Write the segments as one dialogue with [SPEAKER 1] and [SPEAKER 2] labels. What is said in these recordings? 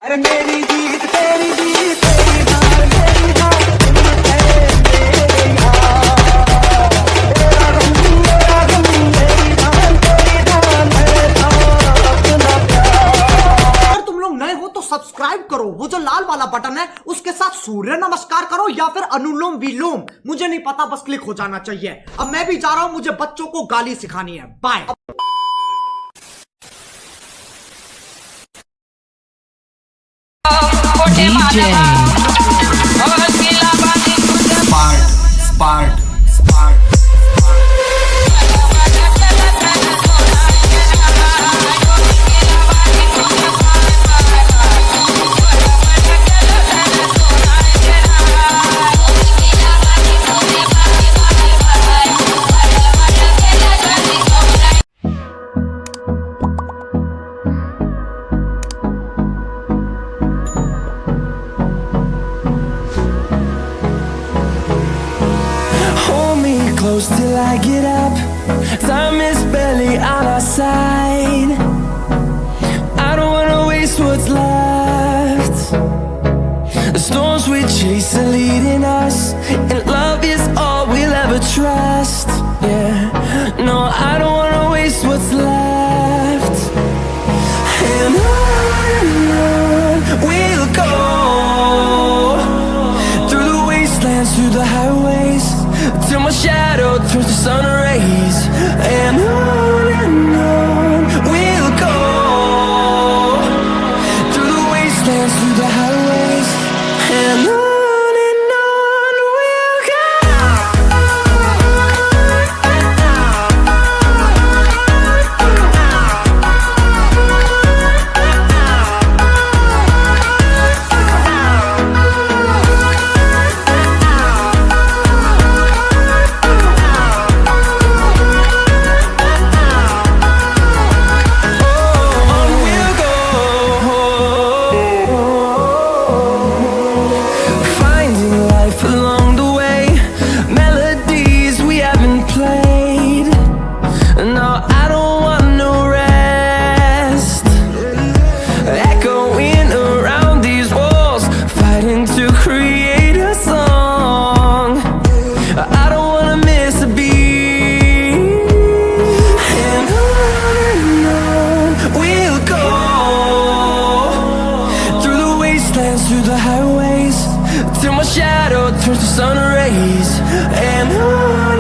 [SPEAKER 1] अरे मेरी जीत तेरी जीत तेरी हार मेरी हार तुम थे मेरे यार तेरा गम मेरी धान तेरी धान है था अपना प्यार।
[SPEAKER 2] अगर तुम लोग नए हो तो सब्सक्राइब करो, वो जो लाल वाला बटन है उसके साथ सूर्य नमस्कार करो या फिर अनुलोम विलोम, मुझे नहीं पता, बस क्लिक हो जाना चाहिए। अब मैं भी जा रहा हूं, मुझे बच्चों को गाली सिखानी है। Bye.
[SPEAKER 3] DJ Spark
[SPEAKER 4] close till I get up. Time is barely on our side. I don't wanna waste what's left. The storms we chase are leading us, and love is all we'll ever trust. Yeah, no, I don't wanna waste what's left. And on we'll go, through the wastelands, through the highways, till my shadow turns to sun rays. And on we'll go, through the wastelands, through the highways. And on we'll go. Through the highways, till my shadow turns to sun rays. And on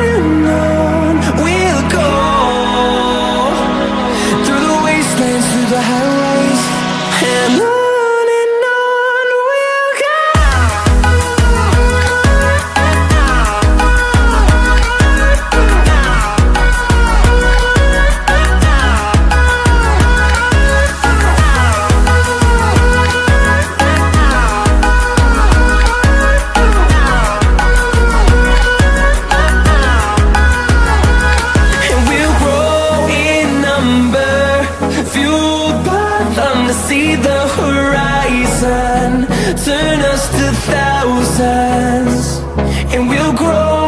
[SPEAKER 4] we'll go, through the wastelands, through the highways. And on we'll go. See the horizon turn us to thousands, and we'll grow